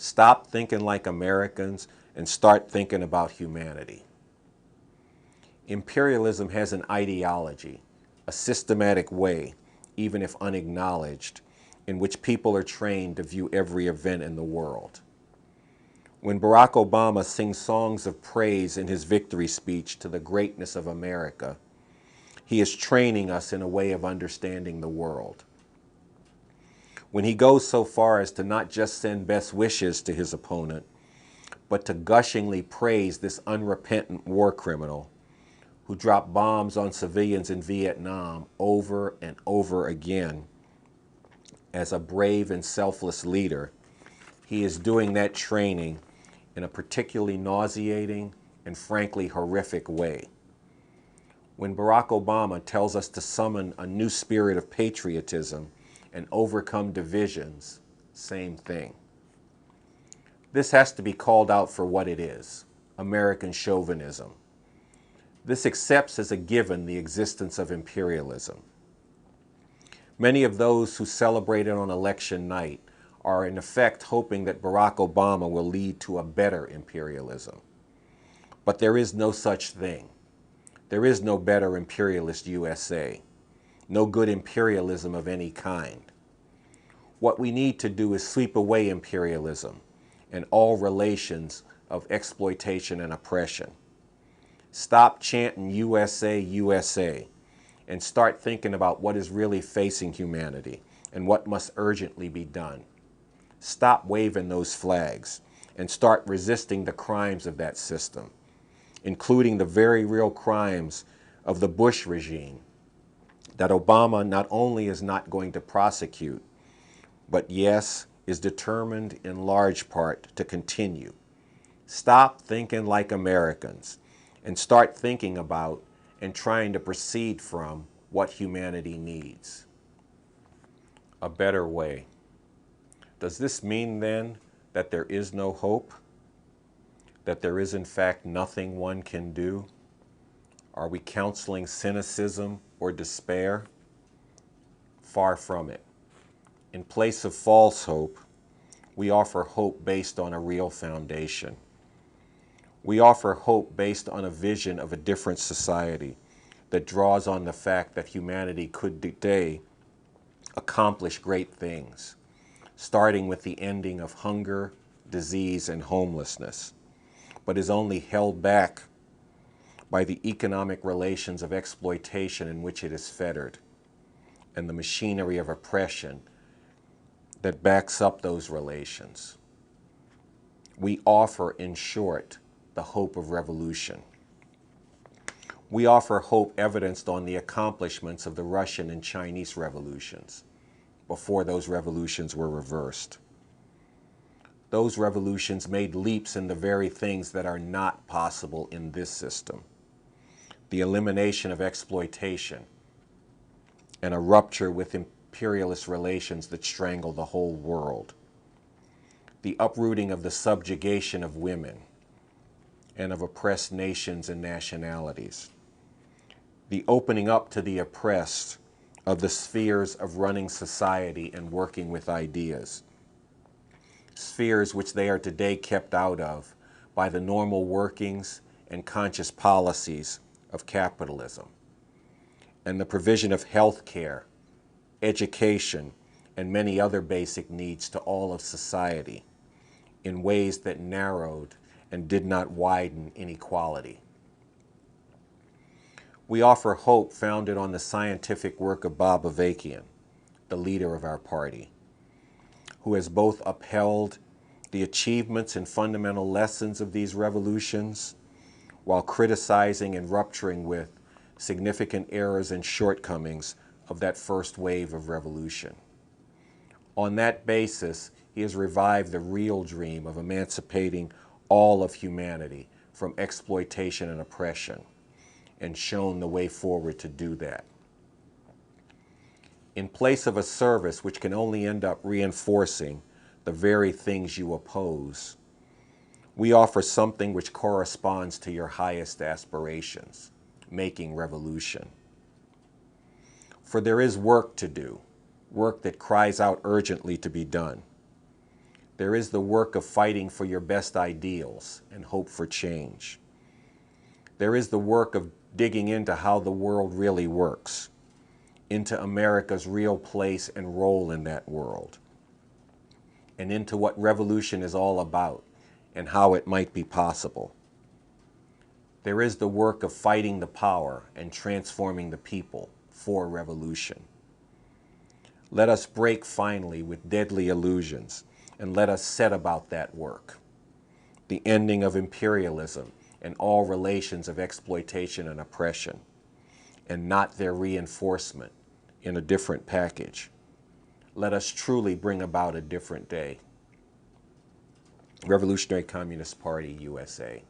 Stop thinking like Americans and start thinking about humanity. Imperialism has an ideology, a systematic way, even if unacknowledged, in which people are trained to view every event in the world. When Barack Obama sings songs of praise in his victory speech to the greatness of America, he is training us in a way of understanding the world. When he goes so far as to not just send best wishes to his opponent, but to gushingly praise this unrepentant war criminal who dropped bombs on civilians in Vietnam over and over again as a brave and selfless leader, he is doing that training in a particularly nauseating and frankly horrific way. When Barack Obama tells us to summon a new spirit of patriotism and overcome divisions, same thing. This has to be called out for what it is, American chauvinism. This accepts as a given the existence of imperialism. Many of those who celebrated on election night are in effect hoping that Barack Obama will lead to a better imperialism. But there is no such thing. There is no better imperialist USA, no good imperialism of any kind. What we need to do is sweep away imperialism and all relations of exploitation and oppression. Stop chanting USA, USA, and start thinking about what is really facing humanity and what must urgently be done. Stop waving those flags and start resisting the crimes of that system, including the very real crimes of the Bush regime that Obama not only is not going to prosecute, but yes, is determined in large part to continue. Stop thinking like Americans and start thinking about and trying to proceed from what humanity needs. A better way. Does this mean then that there is no hope? That there is in fact nothing one can do? Are we counseling cynicism or despair? Far from it. In place of false hope, we offer hope based on a real foundation. We offer hope based on a vision of a different society that draws on the fact that humanity could today accomplish great things, starting with the ending of hunger, disease, and homelessness, but is only held back by the economic relations of exploitation in which it is fettered, and the machinery of oppression that backs up those relations. We offer, in short, the hope of revolution. We offer hope evidenced on the accomplishments of the Russian and Chinese revolutions before those revolutions were reversed. Those revolutions made leaps in the very things that are not possible in this system. The elimination of exploitation and a rupture with imperialist relations that strangle the whole world. The uprooting of the subjugation of women and of oppressed nations and nationalities. The opening up to the oppressed of the spheres of running society and working with ideas. Spheres which they are today kept out of by the normal workings and conscious policies of capitalism. And the provision of health care, education, and many other basic needs to all of society in ways that narrowed and did not widen inequality. We offer hope founded on the scientific work of Bob Avakian, the leader of our party, who has both upheld the achievements and fundamental lessons of these revolutions while criticizing and rupturing with significant errors and shortcomings of that first wave of revolution. On that basis, he has revived the real dream of emancipating all of humanity from exploitation and oppression, and shown the way forward to do that. In place of a service which can only end up reinforcing the very things you oppose, we offer something which corresponds to your highest aspirations, making revolution. For there is work to do, work that cries out urgently to be done. There is the work of fighting for your best ideals and hope for change. There is the work of digging into how the world really works, into America's real place and role in that world, and into what revolution is all about and how it might be possible. There is the work of fighting the power and transforming the people for revolution. Let us break finally with deadly illusions, and let us set about that work. The ending of imperialism and all relations of exploitation and oppression, and not their reinforcement in a different package. Let us truly bring about a different day. Revolutionary Communist Party, USA.